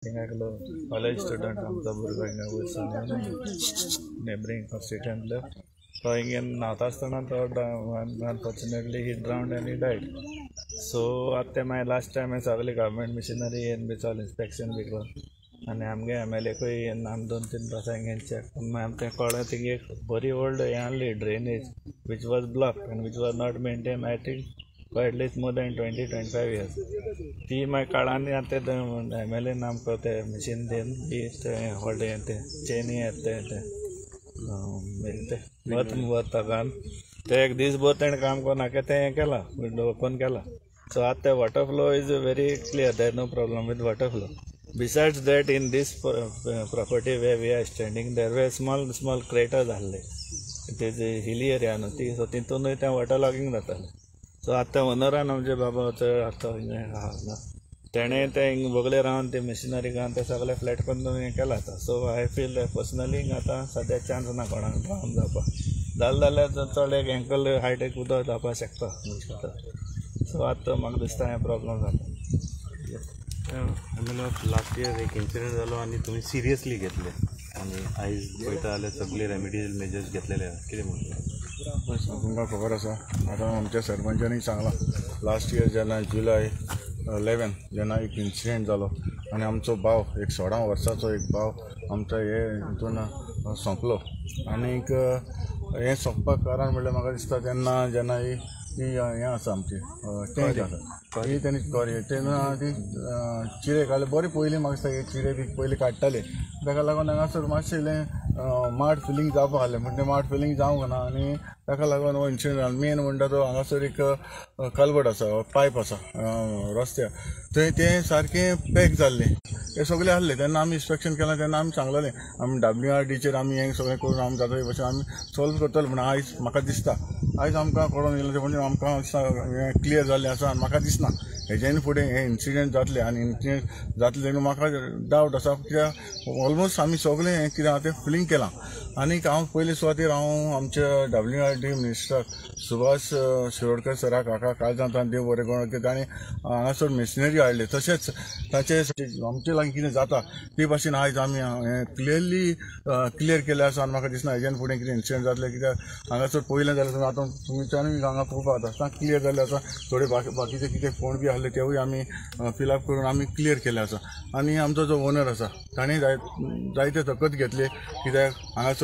हिंगा college student आमचा भुरगो हिंगा वयरसून नेबरिंग कॉन्स्टिट्युएंटले तो हिंगे न्हावता आसतना तो unfortunately he drowned and he died. So आतां मागीर लास्ट टायम सगळी गव्हर्मेंट मिशनरी येवन बी चल इन्स्पेक्शन बी कर आनी आमगे MLAकूय येवन आमी 2-3 पासां हिंगे चॅक करून मागीर आमकां कळ्ळें थिंग एक बरी ओल्ड हें आहली ड्रेनेज वीच वॉज ब्लॉक्ड आनी which was not maintain I think for at least more than 20-25 years. ती मागीर काळांनी आतां MLAन आमकां तें मशीन दिवन तें व्हडलें हें तें चेनी येता तें वत घालून ते एक दीस भर तेणें काम करून नाका तें हें केलां विंडो ओपन केला. सो आतां तें water flow is very clear. There no problem with water flow. Besides that, in this property where we are standing, there were small craters ahले. It is a hilly area न्हू, so तितूनय तें water logging जातालें. सो आतां ओनरान आमचे बाबा आतां तेणें तें हिंग Bogle Ravan ते मशिनरी घालून ते सगळे फ्लॅट करून हें केलां आतां. सो आय फील पर्सनली आतां सद्या चान्स ना कोणाक ड्रावन जावपाक. जालें जाल्यार चड एक एंकल हायट उदक जावपाक शकता. सो आतां म्हाका दिसता हें प्रॉब्लम जाता. लास्ट इयर एक इन्सिडंट जालो आनी तुमी सिरियसली घेतले आनी आयज पळयता जाल्यार सगळे रेमिडियल मेजर्स घेतलेले कितें म्हणटा तुमकां खबर आसा आतां आमच्या सरपंचानी सांगलां लास्ट इयर जेन्ना जुलय 11 जेन्ना एक इन्सिडेंट जालो आनी आमचो भाव एक 16 वर्साचो एक भाव आमच्या हे हितून सोंपलो. आनीक हें सोंपपाक कारण म्हणल्यार म्हाका दिसता जेन्ना ही हें आसा आमची टेंट आसा ही तेणी करी तेन्ना ती चिरे घाले बरें पयलीं म्हाका दिसता हे चिरे बी पयलीं काडटाले ताका लागून हांगासर मातशें इल्लें माड फिलींग जावपाक आहलें म्हणटा तें माड फिलींग जावंक ना आनी ताका लागून हो इन्सिडंट जालो. मेन म्हणटा तो हांगासर एक कल्वट आसा पायप आसा रस्त्यार थंय तें सारकें पॅक जाल्लें हें सगळें आहलें. तेन्ना आमी इन्स्पेक्शन केलां तेन्ना आमी सांगलेलें आमी WRDचेर आमी हें सगळें करून आमी जाता ते भशेन आमी सॉल्व करतले म्हण आयज म्हाका दिसता आयज आमकां कळोन येयलें म्हणजे आमकां हें क्लियर जाल्लें आसा आनी म्हाका दिसना हेज्यान फुडें हे इन्सिडेंट जातले आनी इन्सिडेंट जातले तेन्ना म्हाका डावट आसा कित्याक ऑलमोस्ट आमी सगळें हें कितें आहा तें फिलींग केलां. आनीक हांव पयले सुवातेर हांव आमच्या WRD मिनिस्टर सुभाष शिरोडकर सराक हाका काल जाता देव बरें करून की ताणें हांगासर मेशिनरी हाडले तशेंच ताचे आमचे लागीं कितें जाता ते भाशेन आयज आमी हें क्लियर केलें आसा आनी म्हाका दिसना हेज्यान फुडें कितें इन्सिडेंट जातलें कित्याक हांगासर पयलें जाल्यार आतां तुमच्यानी हांगा पळोवपाक आतां क्लियर जाल्लें आसा. थोडे बाकीचे कितें फोन बी आहले तेवूय आमी फिलअप करून आमी क्लियर केले आसा. आनी आमचो जो ओनर आसा ताणें जायते तकत घेतले कित्याक हांगासर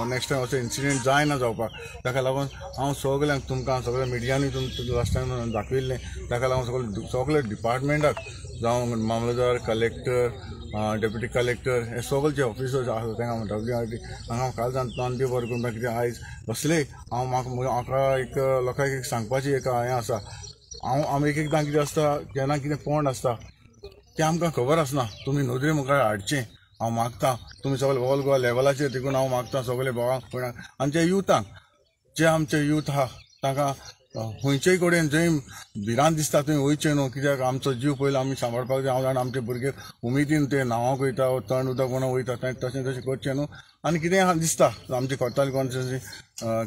नेक्स्ट टायम असो इन्सिडेंट जायना जावपाक. ताका लागून हांव सगळ्यांक तुमकां सगळ्या मिडियांनी लास्ट टायम दाखयल्लें ताका लागून सगळे डिपार्टमेंटाक जावं मामलेदार कलेक्टर डेप्युटी कलेक्टर हे सगळे ऑफिसर्स आसा तांकां WRD हांगा काल जाता देव बरें करून कितें आयज असले म्हाका एक लोकांक एक सांगपाची एक हें आसा. आमी एकदां कितें आसता जेन्ना कितें पोंड आसता तें आमकां खबर आसना तुमी नदरे मुखार हाडचें हांव मागतां तुमी सगळे ऑल गोवा लेवलाचेर देखून हांव मागतां सगळे भावांक भयणांक आमच्या युथांक जे आमचे यूथ आहा तांकां खंयचेय कडेन जंय भिरांत दिसता थंय वयचें न्हू कित्याक आमचो जीव पयलो आमी सांबाळपाक जाय. हांव जाणा आमचे भुरगे उमेदीन ते न्हांवाक वयता थंड उदक म्हणून वयता तशें करचें न्हू. आनी कितें दिसता आमचे कोर्ताली कॉन्स्टिट्युएन्सी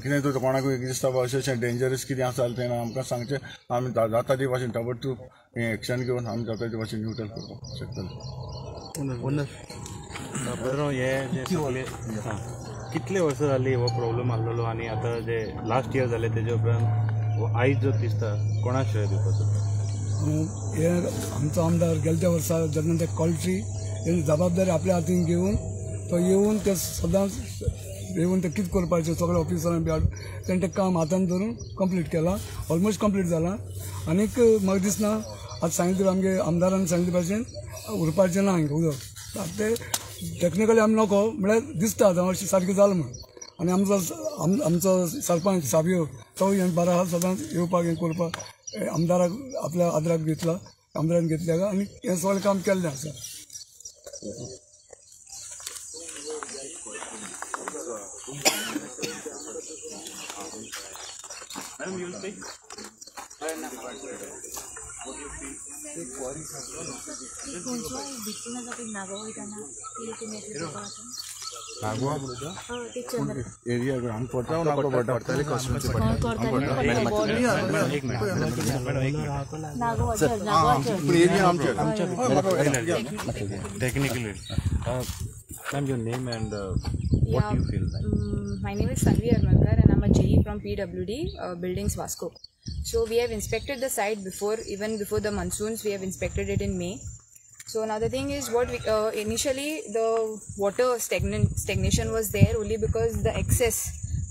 कितें तर कोणाकूय दिसता अशें डेंजरस कितें आसा तें आमकां सांगचें आमी जाता ते भाशेन ताबडतोब हें एक्शन घेवन आमी जाता ते भाशेन न्यूट्रल करपाक शकतले. कितले वर्सां जाली हो प्रॉब्लम आसलेलो आनी आतां जे लास्ट इयर जालें तेजे उपरांत आयज जो दिसता कोणाक श्रेय दिवपाचो? हे आमचो आमदार गेल्या वर्सा जेन्ना ते कॉल्ट्री जबाबदारी आपल्या हातीन घेवन तो येवन ते सदांच येवन ते कितें करपाचें सगळे ऑफिसरांक बी हाडून तेणें तें काम हातान धरून कंप्लीट केलां. ऑलमोस्ट कंप्लीट जालां. आनीक म्हाका दिसना आतां सांगितलें आमगे आमदारान सांगिल्ले भाशेन उरपाचें ना हांगा उदक ते टॅक्निकली आमी नको म्हळ्यार दिसता अशें सारकें जालें म्हणून. आनी आमचो सरपंच साबियो तो हें बरो आहा सदांच येवपाक हें करपाक आमदाराक आपल्या आदराक घेतला आमदारान घेतल्या आनी हें सगळें काम केल्लें आसा. खंयचो भितून आसा ती नागो वयताना ती तुमी नागवा एरिया हम पड़ता हूँ नागवा बड़ा पड़ताली constituency area technically ma'am, your name and what do you feel like? My name is Tanvi Armalkar and I'm a JE from PWD Buildings Vasco. So we have inspected the site even before the monsoons. We have inspected it in May. So now the thing is, what we, initially the water stagnation was there only because the excess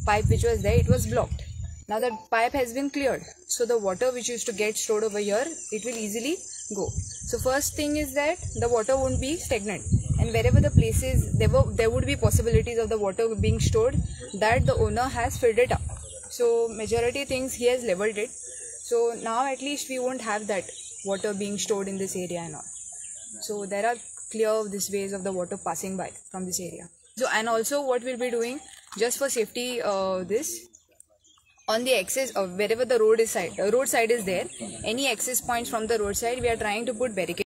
pipe which was there, it was blocked. Now that pipe has been cleared, so the water which used to get stored over here, it will easily go. So first thing is that the water won't be stagnant, and wherever the places there would be possibilities of the water being stored, that the owner has filled it up. So majority things he has leveled it. So now at least we won't have that water being stored in this area and all. So there are clear these ways of the water passing by from this area. So and also what we'll be doing just for safety, this on the access of wherever the road side is there, any access points from the roadside, we are trying to put barricades.